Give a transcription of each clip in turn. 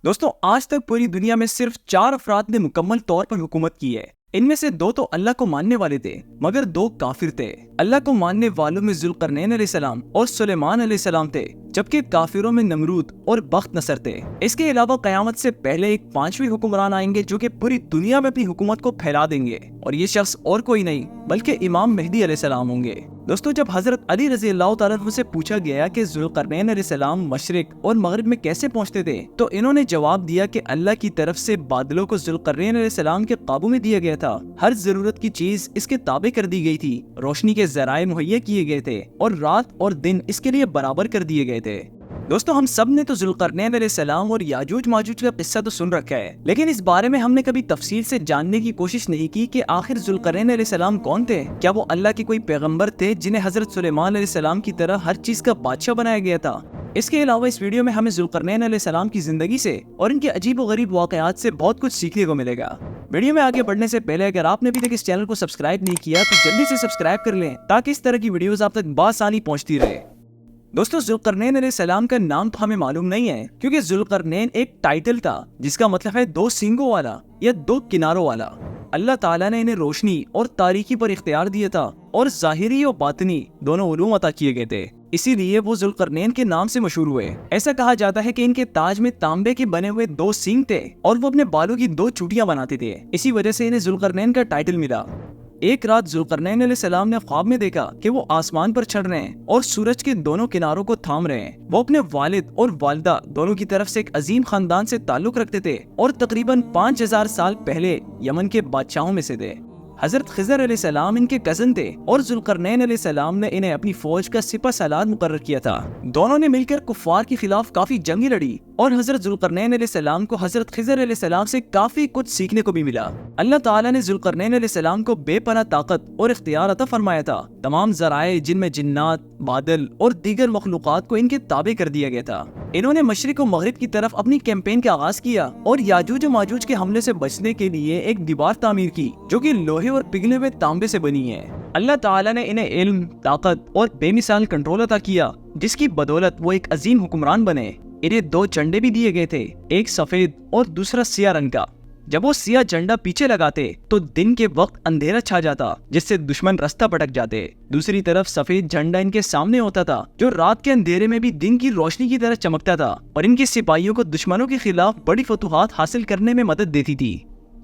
दोस्तों, आज तक पूरी दुनिया में सिर्फ 4 अफराद ने मुकम्मल तौर पर हुकूमत की है। इनमें से 2 तो अल्लाह को मानने वाले थे, मगर 2 काफिर थे। अल्लाह को मानने वालों में जुल्करनैन अलैहिस्सलाम और सुलेमान अलैहिस्सलाम थे, जबकि काफिरों में नमरूद और बख्त नसर थे। इसके अलावा कयामत से पहले एक 5वें हुक्मरान आएंगे जो कि पूरी दुनिया में अपनी हुकूमत को फैला देंगे, और ये शख्स और कोई नहीं बल्कि इमाम मेहदी अलैहिस्सलाम होंगे। दोस्तों, जब हजरत अली रज़ी अल्लाह तआला अन्हु से पूछा गया कि जुल्करनैन अलैहिस्सलाम मशरिक और मगरिब में कैसे पहुंचते थे, तो इन्होंने जवाब दिया कि अल्लाह की तरफ से बादलों को जुल्करनैन अलैहिस्सलाम के काबू में दिया गया था। हर जरूरत की चीज इसके ताबे कर दी गई थी, रोशनी के जराए मुहैया किए गए थे और रात और दिन इसके लिए बराबर कर दिए गए थे। दोस्तों, हम सब ने तो जुल्करनैन अलैहिस्सलाम और याजूज माजूज का किस्सा तो सुन रखा है, लेकिन इस बारे में हमने कभी तफसील से जानने की कोशिश नहीं की कि आखिर जुल्करनैन अलैहिस्सलाम कौन थे। क्या वो अल्लाह के कोई पैगंबर थे जिन्हें हजरत सुलेमान अलैहिस्सलाम की तरह हर चीज का बादशाह बनाया गया था? इसके अलावा इस वीडियो में हमें जुल्करनैन अलैहिस्सलाम की जिंदगी से और इनके अजीब व गरीब वाकयात से बहुत कुछ सीखने को मिलेगा। वीडियो में आगे बढ़ने से पहले अगर आपने अभी तक इस चैनल को सब्सक्राइब नहीं किया तो जल्दी से सब्सक्राइब कर लें, ताकि इस तरह की वीडियोस आप तक बासानी पहुंचती रहे। दोस्तों, जुल्करनैन अलैहिस्सलाम का नाम तो हमें मालूम नहीं है, क्योंकि जुल्करनैन एक टाइटल था जिसका मतलब है 2 सींगों वाला या 2 किनारों वाला। अल्लाह ताला ने इन्हें रोशनी और तारीकी पर इख्तियार दिया था और ज़ाहिरी और बातिनी दोनों उलूम अता किए गए थे, इसीलिए वो जुल्करनैन के नाम से मशहूर हुए। ऐसा कहा जाता है कि इनके ताज में तांबे के बने हुए 2 सींग थे और वो अपने बालों की 2 चूटियां बनाते थे। इसी वजह से इन्हें जुल्करनैन का टाइटल मिला। एक रात जुल्करनैन अलैहिस्सलाम ने ख्वाब में देखा कि वो आसमान पर चढ़ रहे हैं और सूरज के दोनों किनारों को थाम रहे हैं। वो अपने वालिद और वालिदा दोनों की तरफ से एक अजीम खानदान से ताल्लुक रखते थे और तकरीबन 5000 साल पहले यमन के बादशाहों में से थे। हजरत खिज़र अलैहिस्सलाम इनके कजन थे और जुल्करनैन अलैहिस्सलाम ने इन्हें अपनी फौज का सिपा सालार मुकर्रर किया था। दोनों ने मिलकर कुफ्फार के खिलाफ काफी जंगी लड़ी और हजरत जुल्करनैन अलैहिस्सलाम को हजरत खिज़र अलैहिस्सलाम से काफी कुछ सीखने को भी मिला। अल्लाह ताला ने जुल्करनैन अलैहिस्सलाम को बेपनाह ताकत और इख्तियार अता फरमाया था। तमाम ज़राए जिनमें जिन्नात, बादल और दीगर मखलूक़ात को इनके ताबे कर दिया गया था। इन्होंने मशरिक और मगरिब की तरफ अपनी कैंपेन का आगाज किया और याजूज और माजूज के हमले से बचने के लिए एक दीवार तामीर की जो कि लोहे और पिघले हुए तांबे से बनी है। अल्लाह ताला ने इन्हें इल्म, ताकत और बेमिसाल कंट्रोल अता किया, जिसकी बदौलत वो एक अजीम हुक्मरान बने। इन्हें 2 झंडे भी दिए गए थे, एक सफेद और दूसरा सियाह रंग का। जब वो सियाह झंडा पीछे लगाते तो दिन के वक्त अंधेरा छा जाता, जिससे दुश्मन रास्ता भटक जाते। दूसरी तरफ सफेद झंडा इनके सामने होता था, जो रात के अंधेरे में भी दिन की रोशनी की तरह चमकता था और इनके सिपाहियों को दुश्मनों के खिलाफ बड़ी फतूहात हासिल करने में मदद देती थी।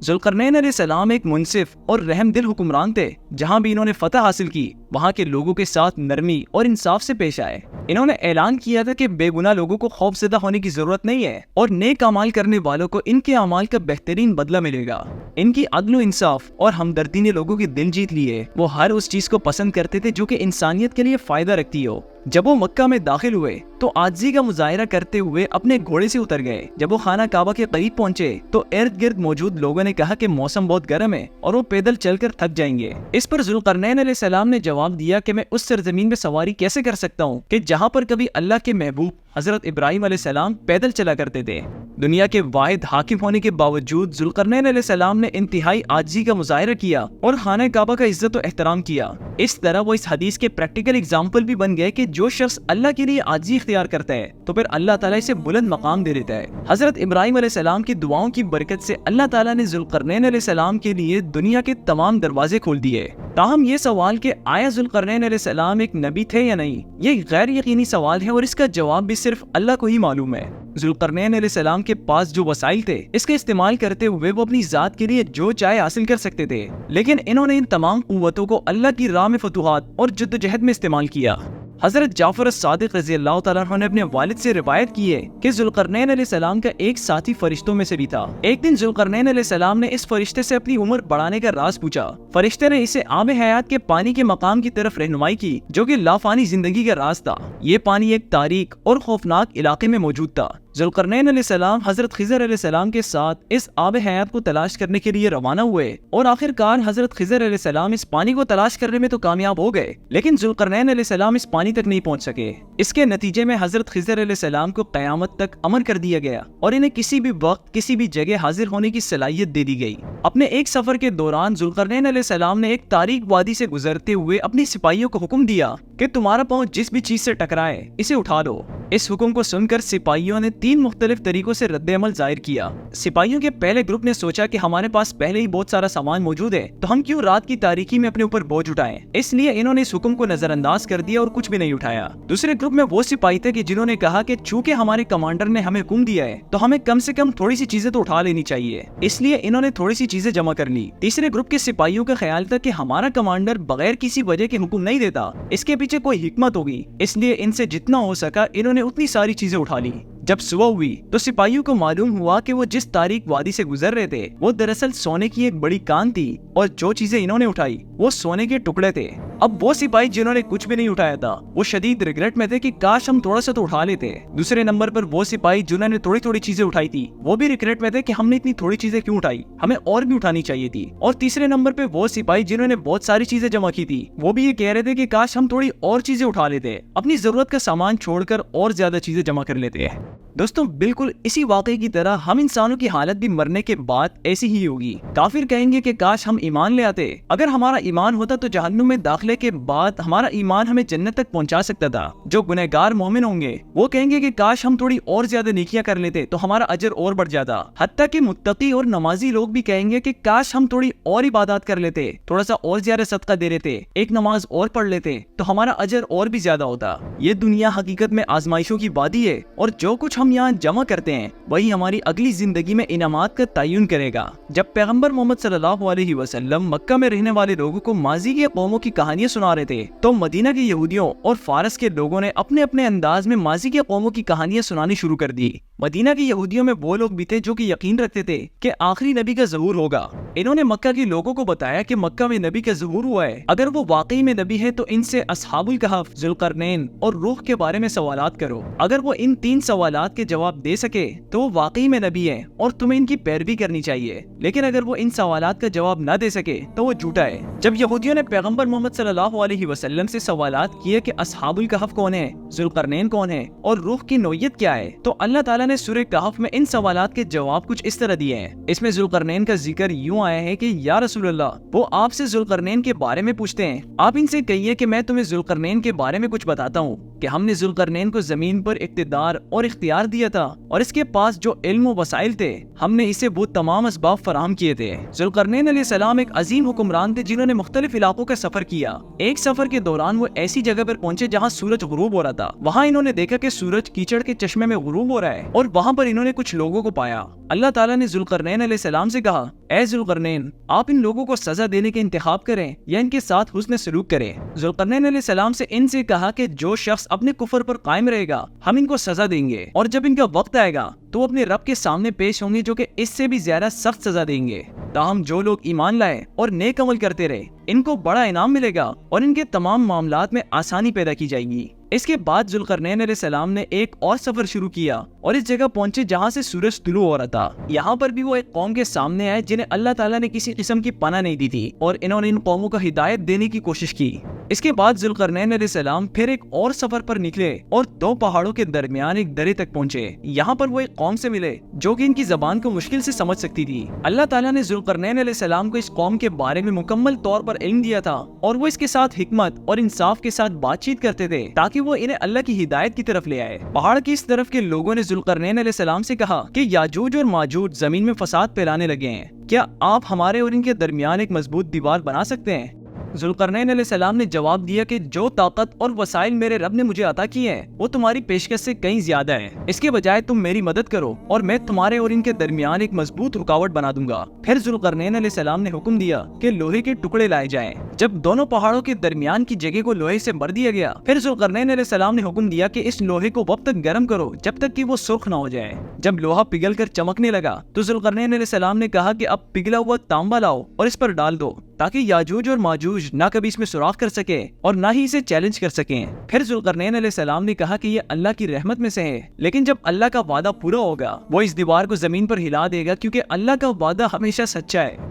जुल्करनैन अलैहिस्सलाम एक मुनसिफ और रहमदिल हुक्मरान थे। जहां भी इन्होंने फतह हासिल की, वहां के लोगों के साथ नरमी और इंसाफ से पेश आए। इन्होंने ऐलान किया था कि बेगुनाह लोगों को खौफज़दा होने की जरूरत नहीं है और नेक अमाल करने वालों को इनके अमाल का बेहतरीन बदला मिलेगा। इनकी अदल व इंसाफ और हमदर्दी ने लोगों के दिल जीत लिए। वो हर उस चीज को पसंद करते थे जो कि इंसानियत के लिए फायदा रखती हो। जब वो मक्का में दाखिल हुए तो आजिज़ी का मुजाहिरा करते हुए अपने घोड़े से उतर गए। जब वो खाना काबा के करीब पहुंचे तो इर्द गिर्द मौजूद लोगों ने कहा कि मौसम बहुत गर्म है और वो पैदल चलकर थक जाएंगे। इस पर जुल्करनैन अलैहिस्सलाम ने जवाब दिया कि मैं उस सरजमीन में सवारी कैसे कर सकता हूँ कि जहाँ पर कभी अल्लाह के महबूब हजरत इब्राहिम अलैहिस्सलाम पैदल चला करते थे। दुनिया के वाहिद हाकिम होने के बावजूद जुल्करनैन अलैहिस्सलाम ने इंतहाई आजिज़ी का मुजाहिरा किया और खाना काबा का इज्जत और एहतराम किया। इस तरह वो इस हदीस के प्रैक्टिकल एग्जाम्पल भी बन गए कि जो शख्स अल्लाह के लिए आजिज़ी इख्तियार करता है तो फिर अल्लाह ताला इसे बुलंद मकाम दे देता है। हजरत इब्राहिम अलैहिस्सलाम की दुआओं की बरकत से अल्लाह ताला ने जुल्करनैन अलैहिस्सलाम के लिए दुनिया के तमाम दरवाजे खोल दिए। ताहम ये सवाल कि आया जुल्करनैन अलैहिस्सलाम एक नबी थे या नहीं, ये गैर यकीनी सवाल है और इसका जवाब भी सिर्फ अल्लाह को ही मालूम है। जुल्करनैन अलैहिस्सलाम के पास जो वसाइल थे, इसके इस्तेमाल करते हुए वो अपनी जात के लिए जो चाहे हासिल कर सकते थे, लेकिन इन्होंने इन तमाम कुव्वतों को अल्लाह की राह में फतूहात और जद्दोजहद में इस्तेमाल किया। हजरत जाफर सादिक रज़ी अल्लाह तआला अन्हु ने अपने वालिद से रिवायत की है कि जुल्करनैन अलैहिस्सलाम का एक साथी फरिश्तों में से भी था। एक दिन जुल्करनैन अलैहिस्सलाम ने इस फरिश्ते से अपनी उम्र बढ़ाने का राज पूछा। फरिश्ते ने इसे आब हयात के पानी के मकाम की तरफ रहनुमाई की, जो कि लाफानी जिंदगी का राज था। ये पानी एक तारीक और खौफनाक इलाके में मौजूद था। जुल्करनैन अलैहिस्सलाम हजरत खिज़र अलैहिस्सलाम के साथ इस आब हयात को तलाश करने के लिए रवाना हुए और आखिरकार हजरत खिज़र अलैहिस्सलाम इस पानी को तलाश करने में तो कामयाब हो गए, लेकिन जुल्करनैन अलैहिस्सलाम इस पानी तक नहीं पहुंच सके। इसके नतीजे में हजरत खिज़र अलैहिस्सलाम को क़यामत तक अमर कर दिया गया और इन्हें किसी भी वक्त किसी भी जगह हाजिर होने की सलाहियत दे दी गई। अपने एक सफर के दौरान जुल्करनैन अलैहिस्सलाम ने एक तारीक वादी से गुजरते हुए अपनी सिपाहियों को हुक्म दिया कि तुम्हारा पाँव जिस भी चीज से टकराए इसे उठा लो। इस हुक्म को सुनकर सिपाहियों ने 3 मुख्तलिफ तरीकों से रद्द अमल जाहिर किया। सिपाहियों के पहले ग्रुप ने सोचा कि हमारे पास पहले ही बहुत सारा सामान मौजूद है, तो हम क्यों रात की तारीकी में अपने ऊपर बोझ उठाएं। इसलिए इन्होंने इस हुक्म को नजरअंदाज कर दिया और कुछ भी नहीं उठाया। दूसरे ग्रुप में वो सिपाही थे कि जिन्होंने कहा कि चूंकि हमारे कमांडर ने हमें हुक्म दिया है तो हमें कम से कम थोड़ी सी चीजें तो उठा लेनी चाहिए, इसलिए इन्होंने थोड़ी सी चीजें जमा कर ली। तीसरे ग्रुप के सिपाहियों का ख्याल था कि हमारा कमांडर बगैर किसी वजह के हुक्म नहीं देता, इसके पीछे कोई हिकमत होगी, इसलिए इनसे जितना हो सका इन्होंने उतनी सारी चीजें उठा ली। जब सुबह हुई तो सिपाहियों को मालूम हुआ कि वो जिस तारीक वादी से गुजर रहे थे वो दरअसल सोने की एक बड़ी कान थी और जो चीजें इन्होंने उठाई वो सोने के टुकड़े थे। अब वो सिपाही जिन्होंने कुछ भी नहीं उठाया था वो शदीद रिग्रेट में थे कि काश हम थोड़ा सा तो उठा लेते। दूसरे नंबर पर वो सिपाही जिन्होंने थोड़ी थोड़ी चीजें उठाई थी वो भी रिग्रेट में थे कि हमने इतनी थोड़ी चीजें क्यों उठाई, हमें और भी उठानी चाहिए थी। और तीसरे नंबर पे वो सिपाही जिन्होंने बहुत सारी चीजें जमा की थी वो भी ये कह रहे थे कि काश हम थोड़ी और चीजें उठा लेते, अपनी जरूरत का सामान छोड़कर और ज्यादा चीजें जमा कर लेते। दोस्तों बिल्कुल इसी वाकये की तरह हम इंसानों की हालत भी मरने के बाद ऐसी ही होगी। काफिर कहेंगे कि काश हम ईमान ले आते, अगर हमारा ईमान होता तो जहन्नुम में दाखिले के बाद हमारा ईमान हमें जन्नत तक पहुंचा सकता था। जो गुनहगार मोमिन होंगे वो कहेंगे कि काश हम थोड़ी और ज्यादा नेकियां कर लेते तो हमारा अजर और बढ़ जाता। हत्ता कि मुत्तकी और नमाजी लोग भी कहेंगे कि काश हम थोड़ी और इबादत कर लेते, थोड़ा सा और ज्यादा सदका दे लेते, एक नमाज और पढ़ लेते तो हमारा अजर और भी ज्यादा होता। ये दुनिया हकीकत में आजमाइशों की वादी है और जो कुछ हम यहाँ जमा करते हैं वही हमारी अगली जिंदगी में इनामात का तयन करेगा। जब पैगंबर मोहम्मद सल्लल्लाहु अलैहि वसल्लम मक्का में रहने वाले लोगों को माजी के कौमों की कहानियां सुना रहे थे तो मदीना के यहूदियों और फारस के लोगों ने अपने अपने अंदाज में माजी के कौमों की कहानियां सुनानी शुरू कर दी। मदीना के यहूदियों में वो लोग भी थे जो कि यकीन रखते थे कि आखिरी नबी का ज़हूर होगा। इन्होंने मक्का के लोगों को बताया कि मक्का में नबी का ज़हूर हुआ है, अगर वो वाकई में नबी है तो इनसे अस्हाबुल कहफ, जुल्करनैन और रूह के बारे में सवालात करो। अगर वो इन 3 सवालात के जवाब दे सके तो वो वाकई में नबी है और तुम्हें इनकी पैरवी करनी चाहिए, लेकिन अगर वो इन सवालात का जवाब न दे सके तो वो झूठा है। जब यहूदियों ने पैगंबर मोहम्मद सल्लल्लाहु अलैहि वसल्लम से सवालात किए कि अस्हाबुल कहफ कौन है, जुल्करनैन कौन है और रूह की नौयत क्या है, तो अल्लाह ताला ने सूरह कहफ में इन सवालात के जवाब कुछ इस तरह दिए हैं। इसमें जुल्करनैन का जिक्र यूं आया है कि या रसूल अल्लाह, वो आपसे जुल्करनैन के बारे में पूछते हैं, आप इनसे कहिए कि मैं तुम्हें जुल्करनैन के बारे में कुछ बताता हूँ कि हमने जुल्करनैन को जमीन पर इक्तिदार और इख्तियार दिया था और इसके पास जो इल्म व वसाइल थे हमने इसे वो तमाम असबाब फराहम किए थे। जुल्करनैन अलैहिस्सलाम एक अजीम हुक्मरान थे जिन्होंने मुख्तलिफ इलाकों का सफर किया। एक सफर के दौरान वो ऐसी जगह पर पहुंचे जहाँ सूरज गुरूब हो रहा था। वहाँ इन्होंने देखा कि सूरज कीचड़ के चश्मे में गुरूब हो रहा है और वहाँ पर इन्होंने कुछ लोगों को पाया। अल्लाह ताला ने जुल्करनैन अलैहिस्सलाम से कहा, ऐ जुल्करनैन, आप इन लोगों को सजा देने के इंतखाब करें या इनके साथ हुस्न सलूक करें। जुल्करनैन अलैहिस्सलाम से इनसे कहा कि जो शख्स अपने कुफर पर कायम रहेगा हम इनको सजा देंगे और जब इनका वक्त आएगा तो वो अपने रब के सामने पेश होंगे जो कि इससे भी ज्यादा सख्त सजा देंगे। ताहम जो लोग ईमान लाए और नेक अमल करते रहे इनको बड़ा इनाम मिलेगा और इनके तमाम मामलात में आसानी पैदा की जाएगी। इसके बाद जुल्करनैन अलैहिस्सलाम ने एक और सफर शुरू किया और इस जगह पहुंचे जहां से सूरज तुलू हो रहा था। यहाँ पर भी वो एक कौम के सामने आए जिन्हें अल्लाह ताला ने किसी किस्म की पनाह नहीं दी थी और इन्होंने इन कौमों को हिदायत देने की कोशिश की। इसके बाद जुल्करनैन अलैहिस्सलाम फिर एक और सफर पर निकले और 2 पहाड़ों के दरमियान एक दरे तक पहुंचे। यहाँ पर वो एक कौम से मिले जो कि इनकी जबान को मुश्किल से समझ सकती थी। अल्लाह ताला ने जुल्करनैन अलैहिस्सलाम को इस कौम के बारे में मुकम्मल तौर पर इल्म दिया था और वो इसके साथ हिकमत और इंसाफ के साथ बातचीत करते थे ताकि वो इन्हें अल्लाह की हिदायत की तरफ ले आए। पहाड़ की इस तरफ के लोगों ने जुल्करनैन अलैहिस्सलाम से कहा कि याजूज और माजूज जमीन में फसाद फैलाने लगे हैं, क्या आप हमारे और इनके दरमियान एक मजबूत दीवार बना सकते हैं? जुल्करनैन अलैहिस्सलाम ने जवाब दिया कि जो ताकत और वसाइल मेरे रब ने मुझे अता की है वो तुम्हारी पेशकश से कहीं ज्यादा है। इसके बजाय तुम मेरी मदद करो और मैं तुम्हारे और इनके दरमियान एक मजबूत रुकावट बना दूंगा। फिर जुल्करनैन अलैहिस्सलाम ने हुक्म दिया कि लोहे के टुकड़े लाए जाएं। जब दोनों पहाड़ों के दरमियान की जगह को लोहे से भर दिया गया फिर जुल्करनैन अलैहिस्सलाम ने हुक्म दिया कि इस लोहे को वक्त तक गर्म करो जब तक कि वो सुर्ख न हो जाए। जब लोहा पिघल कर चमकने लगा तो जुल्करनैन अलैहिस्सलाम ने कहा कि अब पिघला हुआ तांबा लाओ और इस पर डाल दो ताकि याजूज और माजूज ना कभी इसमें सुराख कर सके और ना ही इसे चैलेंज कर सकें। फिर जुल्करनैन अलैहिस्सलाम ने कहा कि ये अल्लाह की रहमत में से है, लेकिन जब अल्लाह का वादा पूरा होगा वो इस दीवार को जमीन पर हिला देगा क्योंकि अल्लाह का वादा हमेशा सच्चा है।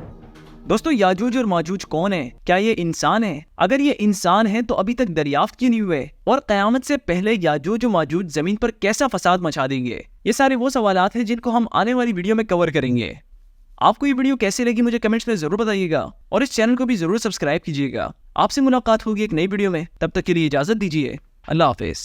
दोस्तों याजूज और माजूज कौन है? क्या ये इंसान है? अगर ये इंसान है तो अभी तक दरियाफ्त क्यों नहीं हुए और क़यामत से पहले याजूज और माजूज जमीन पर कैसा फसाद मचा देंगे? ये सारे वो सवालात हैं जिनको हम आने वाली वीडियो में कवर करेंगे। आपको ये वीडियो कैसी लगी मुझे कमेंट्स में जरूर बताइएगा और इस चैनल को भी जरूर सब्सक्राइब कीजिएगा। आपसे मुलाकात होगी एक नई वीडियो में, तब तक के लिए इजाजत दीजिए। अल्लाह हाफिज।